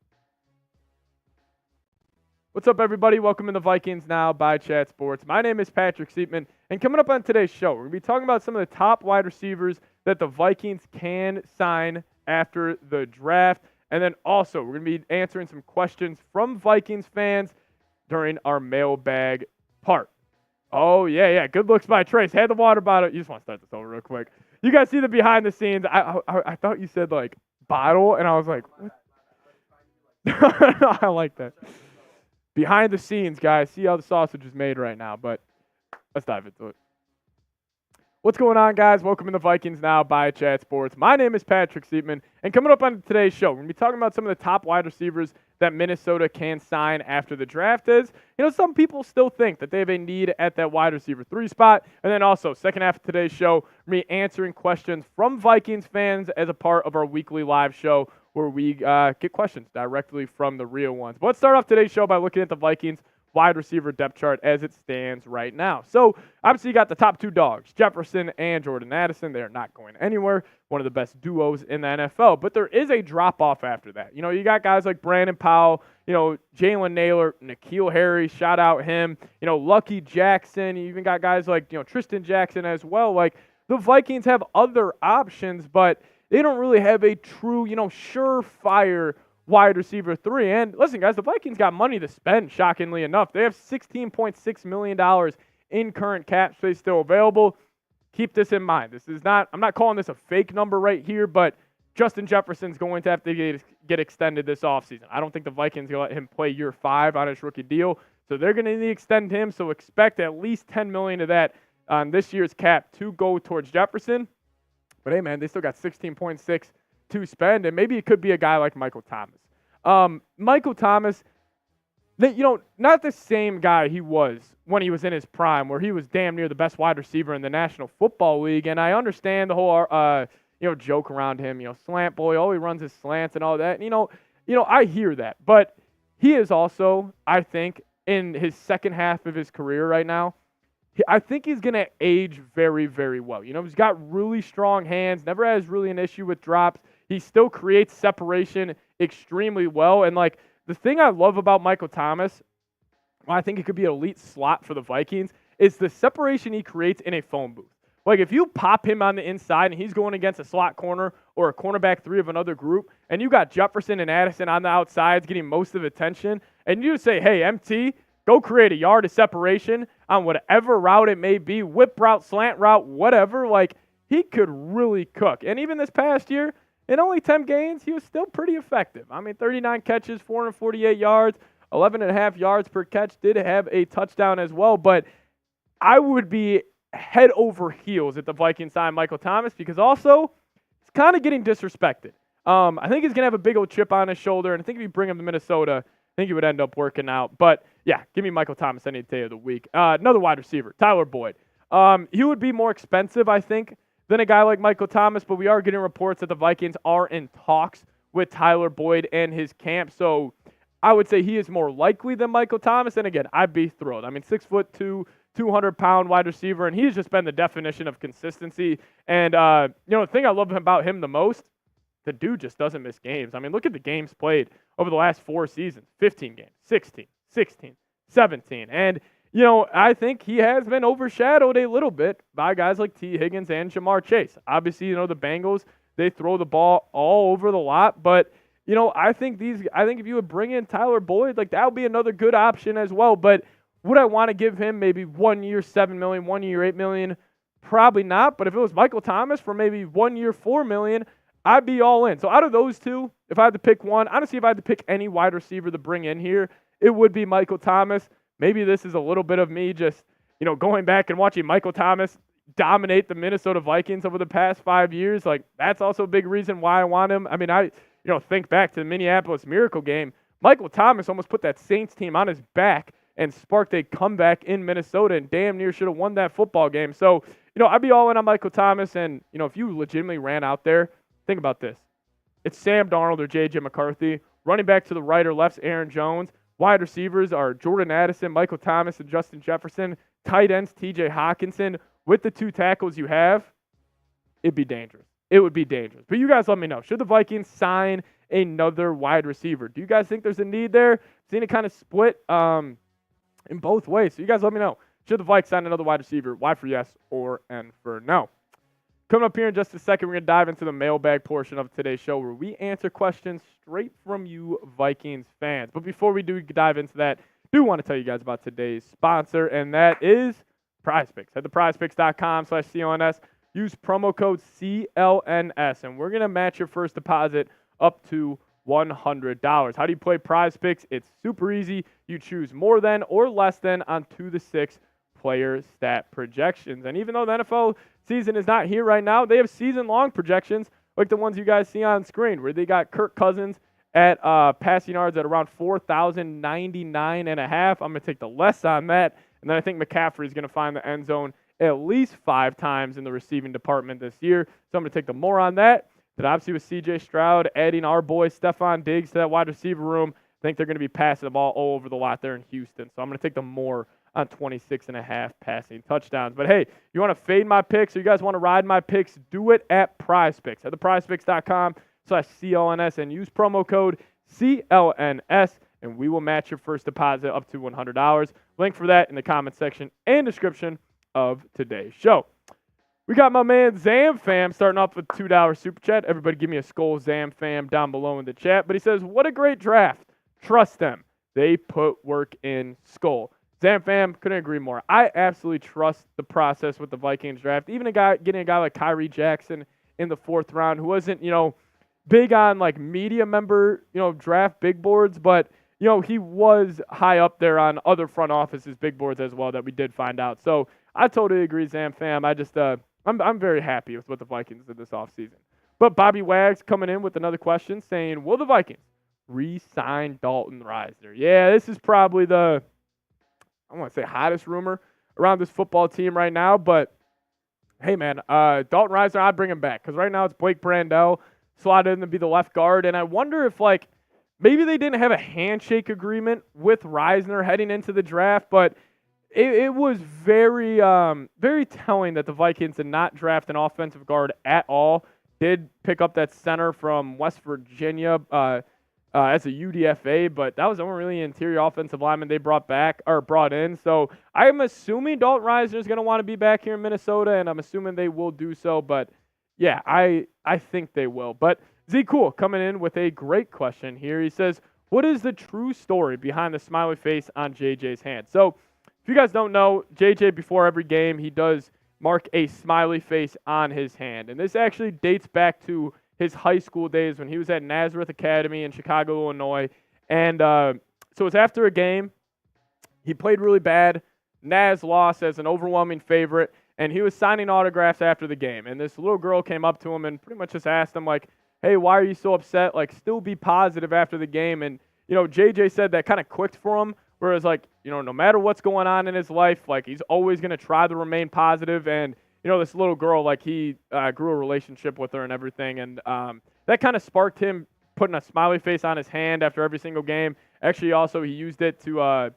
What's up, everybody? Welcome to the Vikings Now by Chat Sports. My name is Patrick Siepman, and coming up on today's show, we're going to be talking about some of the top wide receivers that the Vikings can sign after the draft, and then also we're going to be answering some questions from Vikings fans during our mailbag part. Oh, yeah. Good looks by Trace. Had the water bottle. You just want to start this over real quick. You guys see the behind the scenes. I thought you said, like, bottle, and I was like, what? I like that. Behind the scenes, guys. See how the sausage is made right now, but let's dive into it. What's going on, guys? Welcome to the Vikings Now by Chat Sports. My name is Patrick Siepman, and coming up on today's show, we're going to be talking about some of the top wide receivers that Minnesota can sign after the draft is. Some people still think that they have a need at that wide receiver 3 spot. And then also, second half of today's show, we're answering questions from Vikings fans as a part of our weekly live show where we get questions directly from the real ones. But let's start off today's show by looking at the Vikings wide receiver depth chart as it stands right now. So obviously you got the top 2 dogs, Jefferson and Jordan Addison. They're not going anywhere. One of the best duos in the NFL. But there is a drop-off after that. You got guys like Brandon Powell, Jalen Naylor, N'Keal Harry, shout out him, Lucky Jackson. You even got guys like, Tristan Jackson as well. Like, the Vikings have other options, but they don't really have a true, surefire wide receiver 3. And listen, guys, the Vikings got money to spend, shockingly enough. They have $16.6 million in current cap space still available. Keep this in mind. I'm not calling this a fake number right here, but Justin Jefferson's going to have to get extended this offseason. I don't think the Vikings are going to let him play year 5 on his rookie deal, so they're going to need to extend him, so expect at least $10 million of that on this year's cap to go towards Jefferson. But hey, man, they still got 16.6 to spend, and maybe it could be a guy like Michael Thomas. Michael Thomas, not the same guy he was when he was in his prime, where he was damn near the best wide receiver in the National Football League. And I understand the whole, joke around him, slant boy, all he runs is slants and all that. I hear that, but he is also, I think, in his second half of his career right now, I think he's going to age very, very well. He's got really strong hands, never has really an issue with drops. He still creates separation extremely well. And, the thing I love about Michael Thomas, well, I think it could be an elite slot for the Vikings, is the separation he creates in a phone booth. Like, if you pop him on the inside and he's going against a slot corner or a cornerback 3 of another group, and you got Jefferson and Addison on the outsides getting most of the attention, and you say, hey, MT, go create a yard of separation on whatever route it may be, whip route, slant route, whatever, he could really cook. And even this past year, in only 10 games, he was still pretty effective. 39 catches, 448 yards, 11.5 yards per catch, did have a touchdown as well. But I would be head over heels at the Vikings sign Michael Thomas, because also he's kind of getting disrespected. I think he's going to have a big old chip on his shoulder, and I think if you bring him to Minnesota, I think he would end up working out. But, yeah, give me Michael Thomas any day of the week. Another wide receiver, Tyler Boyd. He would be more expensive, I think, than a guy like Michael Thomas, but we are getting reports that the Vikings are in talks with Tyler Boyd and his camp. So I would say he is more likely than Michael Thomas. And, again, I'd be thrilled. 6'2", 200-pound wide receiver, and he's just been the definition of consistency. And, the thing I love about him the most, the dude just doesn't miss games. Look at the games played over the last 4 seasons. 15 games, 16, 16, 17. And, I think he has been overshadowed a little bit by guys like T. Higgins and Jamar Chase. Obviously, the Bengals, they throw the ball all over the lot. But, I think if you would bring in Tyler Boyd, that would be another good option as well. But would I want to give him maybe 1 year, $7 million, 1 year, $8 million? Probably not. But if it was Michael Thomas for maybe 1 year, $4 million, I'd be all in. So out of those two, if I had to pick one, honestly, if I had to pick any wide receiver to bring in here, it would be Michael Thomas. Maybe this is a little bit of me just, going back and watching Michael Thomas dominate the Minnesota Vikings over the past 5 years. That's also a big reason why I want him. I think back to the Minneapolis Miracle game. Michael Thomas almost put that Saints team on his back and sparked a comeback in Minnesota and damn near should have won that football game. So, I'd be all in on Michael Thomas. And, if you legitimately ran out there, think about this. It's Sam Darnold or J.J. McCarthy. Running back to the right or left's Aaron Jones. Wide receivers are Jordan Addison, Michael Thomas, and Justin Jefferson. Tight ends, T.J. Hockenson. With the 2 tackles you have, it'd be dangerous. It would be dangerous. But you guys let me know. Should the Vikings sign another wide receiver? Do you guys think there's a need there? Seen it kind of split in both ways. So you guys let me know. Should the Vikings sign another wide receiver? Y for yes or N for no? Coming up here in just a second, we're going to dive into the mailbag portion of today's show where we answer questions straight from you Vikings fans. But before we do dive into that, I do want to tell you guys about today's sponsor, and that is PrizePicks. Head to prizepicks.com/CLNS. Use promo code CLNS, and we're going to match your first deposit up to $100. How do you play PrizePicks? It's super easy. You choose more than or less than on 2 to 6 player stat projections. And even though the NFL season is not here right now, they have season-long projections like the ones you guys see on screen, where they got Kirk Cousins at passing yards at around 4,099.5. I'm going to take the less on that. And then I think McCaffrey is going to find the end zone at least 5 times in the receiving department this year. So I'm going to take the more on that. But obviously with C.J. Stroud adding our boy Stephon Diggs to that wide receiver room, I think they're going to be passing the ball all over the lot there in Houston. So I'm going to take them more on 26.5 passing touchdowns. But hey, you want to fade my picks or you guys want to ride my picks, do it at PrizePicks. At theprizepicks.com/CLNS and use promo code CLNS, and we will match your first deposit up to $100. Link for that in the comment section and description of today's show. We got my man Zam Fam starting off with $2 super chat. Everybody give me a skull, Zam Fam, down below in the chat. But he says, what a great draft. Trust them. They put work in, skull. Zam Fam, couldn't agree more. I absolutely trust the process with the Vikings draft. Even getting a guy like Kyrie Jackson in the 4th round who wasn't, big on like media member, draft big boards, but he was high up there on other front offices big boards as well that we did find out. So I totally agree, Zam Fam. I'm very happy with what the Vikings did this offseason. But Bobby Wags coming in with another question saying, will the Vikings re-sign Dalton Risner? Yeah, this is probably the, I want to say hottest rumor around this football team right now. But hey, man, Dalton Risner, I'd bring him back because right now it's Blake Brandel slotted in to be the left guard. And I wonder if maybe they didn't have a handshake agreement with Risner heading into the draft, but it was very, very telling that the Vikings did not draft an offensive guard at all. Did pick up that center from West Virginia as a UDFA, but that was the only really interior offensive lineman they brought in. So I'm assuming Dalton Risner is going to want to be back here in Minnesota, and I'm assuming they will do so. But yeah, I think they will. But Z Cool coming in with a great question here. He says, what is the true story behind the smiley face on JJ's hand? So if you guys don't know, JJ, before every game, he does mark a smiley face on his hand. And this actually dates back to his high school days when he was at Nazareth Academy in Chicago, Illinois. And so it's after a game. He played really bad. Naz lost as an overwhelming favorite. And he was signing autographs after the game. And this little girl came up to him and pretty much just asked him, hey, why are you so upset? Still be positive after the game. And, JJ said that kind of clicked for him. Whereas, no matter what's going on in his life, he's always going to try to remain positive. And, this little girl, he grew a relationship with her and everything. And that kind of sparked him putting a smiley face on his hand after every single game. Actually, also, he used it to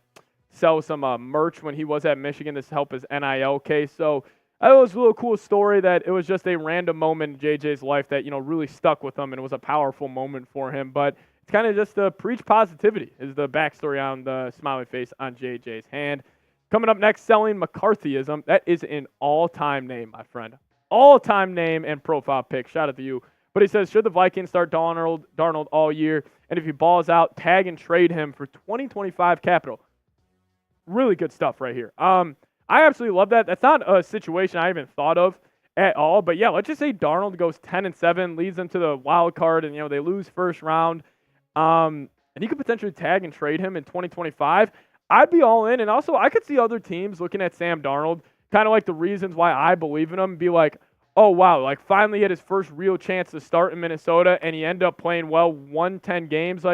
sell some merch when he was at Michigan to help his NIL case. So that was a little cool story that it was just a random moment in JJ's life that, really stuck with him. And it was a powerful moment for him. But it's kind of just to preach positivity is the backstory on the smiley face on JJ's hand. Coming up next, selling McCarthyism. That is an all-time name, my friend. All-time name and profile pic. Shout out to you. But he says, should the Vikings start Darnold all year? And if he balls out, tag and trade him for 2025 capital. Really good stuff right here. I absolutely love that. That's not a situation I even thought of at all. But yeah, let's just say Darnold goes 10-7, leads them to the wild card, and they lose first round. And he could potentially tag and trade him in 2025. I'd be all in. And also, I could see other teams looking at Sam Darnold, kind of like the reasons why I believe in him, be like, oh, wow, finally he had his first real chance to start in Minnesota, and he ended up playing well, won 10 games.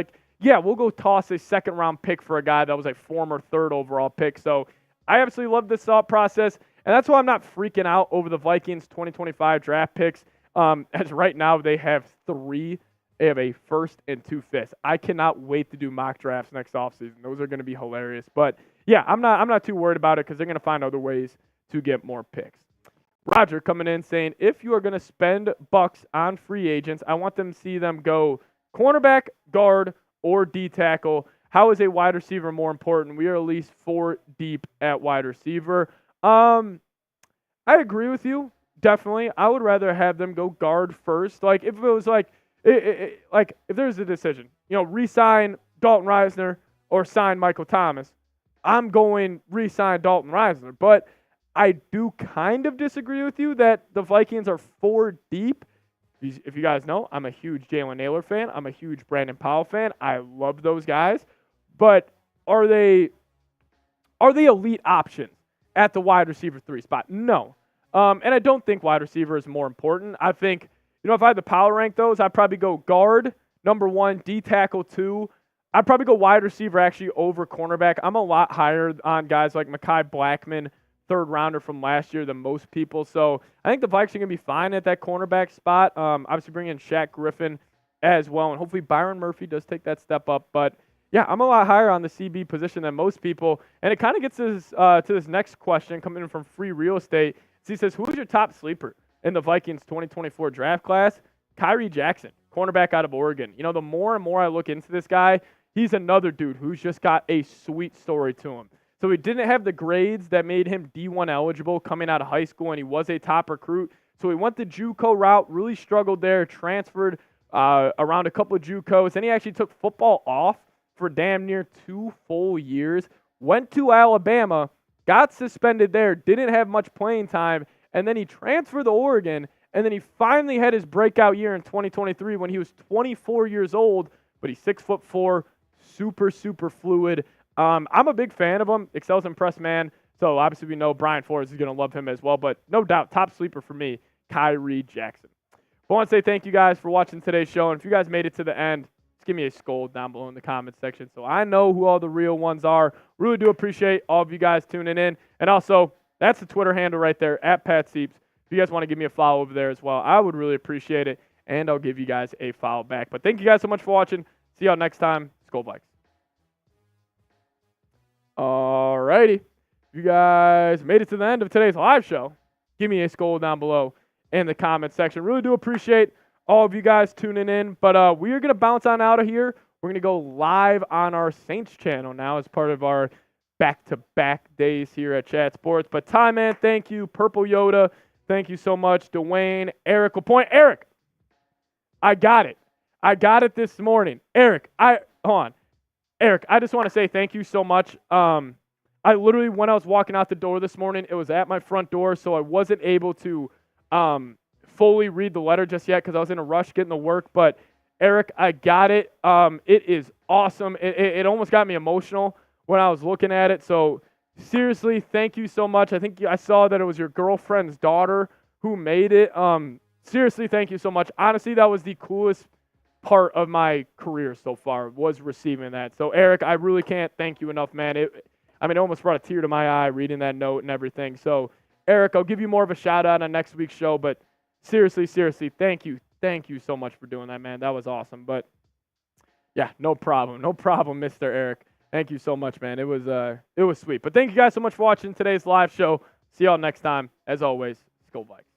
Yeah, we'll go toss a second-round pick for a guy that was a former third overall pick. So I absolutely love this thought process, and that's why I'm not freaking out over the Vikings 2025 draft picks. As right now, they have 3. They have a first and 2 fifths. I cannot wait to do mock drafts next offseason. Those are going to be hilarious. But yeah, I'm not too worried about it because they're going to find other ways to get more picks. Roger coming in saying, if you are going to spend bucks on free agents, I want them to see them go cornerback, guard, or D tackle. How is a wide receiver more important? We are at least 4 deep at wide receiver. I agree with you. Definitely. I would rather have them go guard first. If it was if there's a decision, re-sign Dalton Risner or sign Michael Thomas, I'm going re-sign Dalton Risner. But I do kind of disagree with you that the Vikings are 4 deep. If you guys know, I'm a huge Jalen Naylor fan. I'm a huge Brandon Powell fan. I love those guys. But are they elite options at the wide receiver 3 spot? No. And I don't think wide receiver is more important. I think, if I had to power rank those, I'd probably go guard, number 1, D tackle 2. I'd probably go wide receiver actually over cornerback. I'm a lot higher on guys like Mekhi Blackman, 3rd rounder from last year than most people. So I think the Vikings are going to be fine at that cornerback spot. Obviously bring in Shaq Griffin as well. And hopefully Byron Murphy does take that step up. But Yeah, I'm a lot higher on the CB position than most people. And it kind of gets us to this next question coming in from Free Real Estate. So he says, who is your top sleeper in the Vikings 2024 draft class? Kyrie Jackson, cornerback out of Oregon. You know, the more and more I look into this guy, he's another dude who's just got a sweet story to him. So he didn't have the grades that made him D1 eligible coming out of high school, and he was a top recruit. So he went the JUCO route, really struggled there, transferred around a couple of JUCOs. Then he actually took football off for damn near 2 full years, went to Alabama, got suspended there, didn't have much playing time, and then he transferred to Oregon, and then he finally had his breakout year in 2023 when he was 24 years old, but he's 6'4", super, super fluid. I'm a big fan of him, excels in press man, so obviously we know Brian Flores is going to love him as well, but no doubt, top sleeper for me, Kyrie Jackson. I want to say thank you guys for watching today's show, and if you guys made it to the end, just give me a scold down below in the comments section so I know who all the real ones are. Really do appreciate all of you guys tuning in, and also, that's the Twitter handle right there, at Pat Sieps. If you guys want to give me a follow over there as well, I would really appreciate it, and I'll give you guys a follow back. But thank you guys so much for watching. See y'all next time. Skol Vikes. Alrighty. If you guys made it to the end of today's live show, give me a skol down below in the comments section. Really do appreciate all of you guys tuning in. But we are going to bounce on out of here. We're going to go live on our Saints channel now as part of our back-to-back days here at Chat Sports. But Ty Man, thank you. Purple Yoda, thank you so much. Dwayne, Eric LaPointe. Eric, I got it. I got it this morning. Eric, hold on. Eric, I just want to say thank you so much. I literally, when I was walking out the door this morning, it was at my front door, so I wasn't able to fully read the letter just yet because I was in a rush getting to work. But, Eric, I got it. It is awesome. It almost got me emotional when I was looking at it. So, seriously, thank you so much. I think I saw that it was your girlfriend's daughter who made it. Seriously, thank you so much. Honestly, that was the coolest part of my career so far, was receiving that. So, Eric, I really can't thank you enough, man. It almost brought a tear to my eye reading that note and everything. So, Eric, I'll give you more of a shout-out on next week's show, but seriously, thank you. Thank you so much for doing that, man. That was awesome. But, yeah, no problem. No problem, Mr. Eric. Thank you so much, man. It was sweet. But thank you guys so much for watching today's live show. See y'all next time. As always, Skol Vikes.